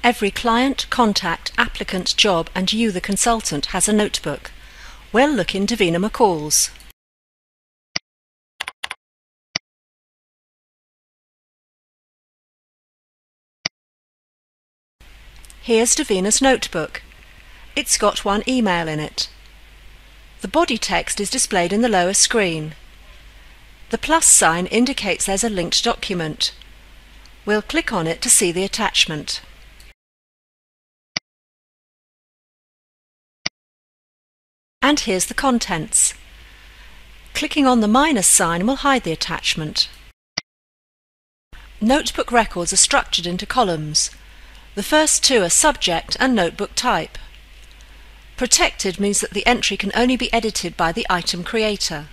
Every client, contact, applicant, job and you, the consultant, has a notebook. We'll look in Davina McCall's. Here's Davina's notebook. It's got one email in it. The body text is displayed in the lower screen. The plus sign indicates there's a linked document. We'll click on it to see the attachment. And here's the contents. Clicking on the minus sign will hide the attachment. Notebook records are structured into columns. The first two are subject and notebook type. Protected means that the entry can only be edited by the item creator.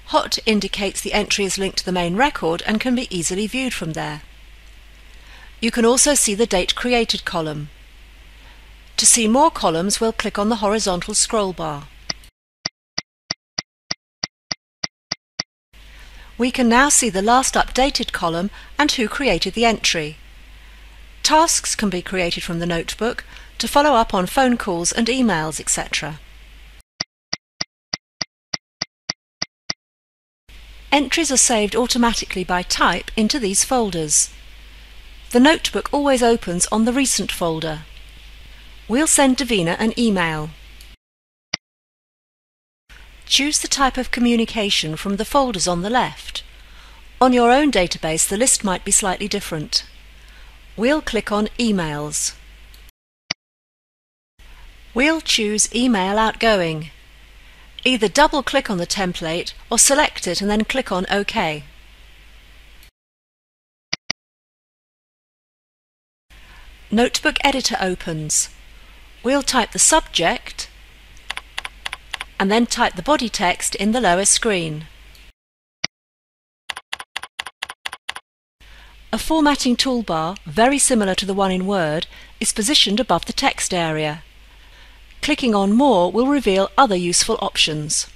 Hot indicates the entry is linked to the main record and can be easily viewed from there. You can also see the date created column. To see more columns, we'll click on the horizontal scroll bar. We can now see the last updated column and who created the entry. Tasks can be created from the notebook to follow up on phone calls and emails, etc. Entries are saved automatically by type into these folders. The notebook always opens on the Recent folder. We'll send Davina an email. Choose the type of communication from the folders on the left. On your own database, the list might be slightly different. We'll click on Emails. We'll choose Email Outgoing. Either double-click on the template or select it and then click on OK. Notebook Editor opens. We'll type the subject and then type the body text in the lower screen. A formatting toolbar, very similar to the one in Word, is positioned above the text area. Clicking on More will reveal other useful options.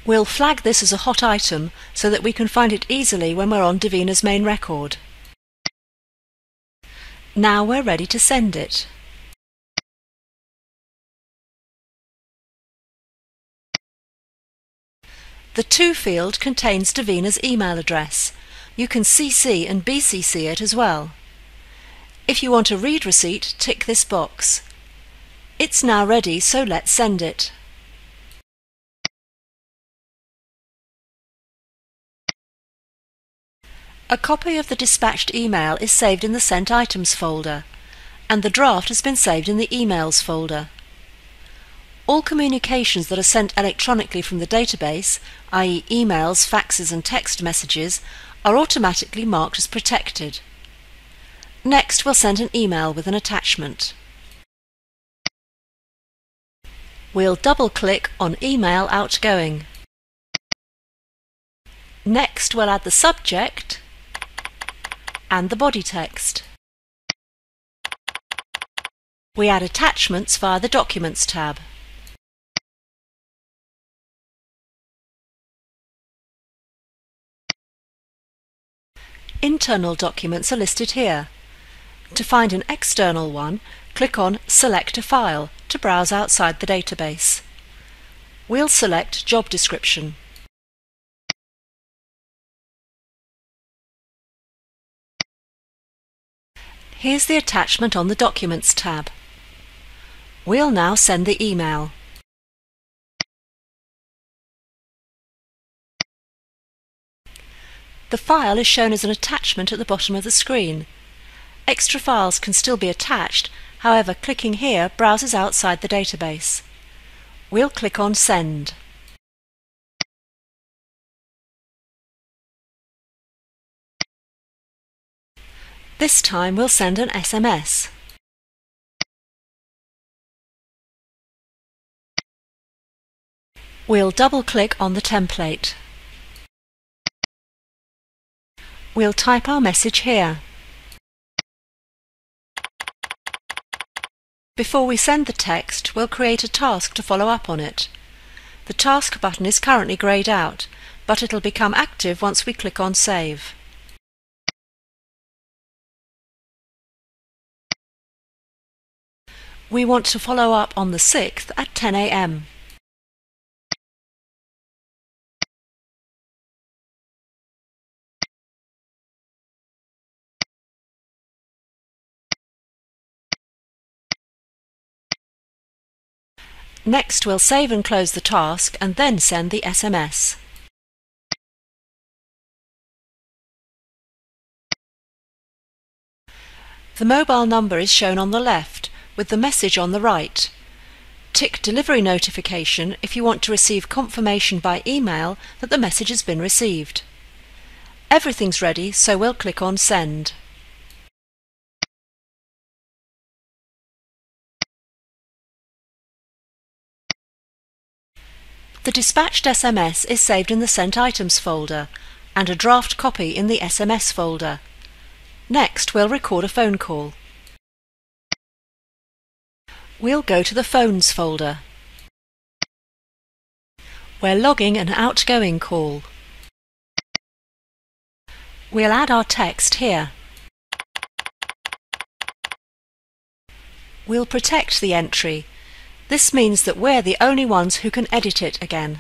We'll flag this as a hot item so that we can find it easily when we're on Davina's main record. Now we're ready to send it. The To field contains Davina's email address. You can CC and BCC it as well. If you want a read receipt, tick this box. It's now ready, so let's send it. A copy of the dispatched email is saved in the Sent Items folder, and the draft has been saved in the Emails folder. All communications that are sent electronically from the database, i.e. emails, faxes and text messages, are automatically marked as protected. Next, we'll send an email with an attachment. We'll double-click on Email Outgoing. Next, we'll add the subject and the body text. We add attachments via the Documents tab. Internal documents are listed here. To find an external one, click on Select a File to browse outside the database. We'll select Job Description. Here's the attachment on the Documents tab. We'll now send the email. The file is shown as an attachment at the bottom of the screen. Extra files can still be attached, however, clicking here browses outside the database. We'll click on Send. This time we'll send an SMS. We'll double-click on the template. We'll type our message here. Before we send the text, we'll create a task to follow up on it. The task button is currently greyed out. but it'll become active once we click on Save. We want to follow up on the 6th at 10 a.m. Next, we'll save and close the task and then send the SMS. The mobile number is shown on the left, with the message on the right. Tick Delivery Notification if you want to receive confirmation by email that the message has been received. Everything's ready, so we'll click on Send. The dispatched SMS is saved in the Sent Items folder and a draft copy in the SMS folder. Next, we'll record a phone call. We'll go to the Phones folder. We're logging an outgoing call. We'll add our text here. We'll protect the entry. This means that we're the only ones who can edit it again.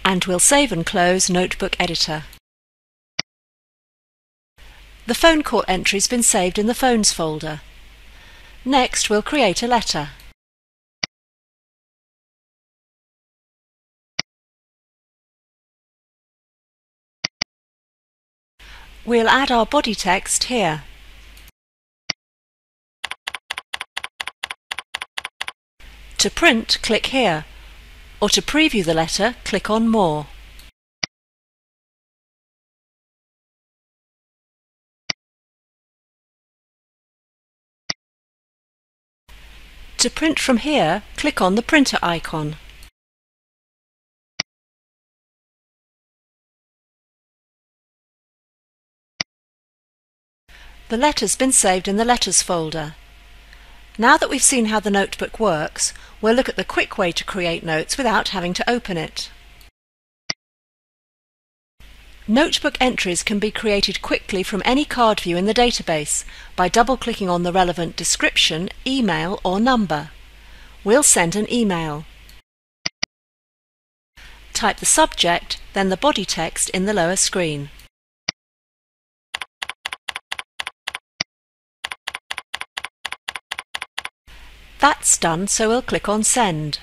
And we'll save and close Notebook Editor. The phone call entry's been saved in the Phones folder. Next, we'll create a letter. We'll add our body text here. To print, click here, or to preview the letter, click on More. To print from here, click on the printer icon. The letter's been saved in the Letters folder. Now that we've seen how the notebook works, we'll look at the quick way to create notes without having to open it. Notebook entries can be created quickly from any card view in the database by double-clicking on the relevant description, email or number. We'll send an email. Type the subject, then the body text in the lower screen. That's done, so we'll click on Send.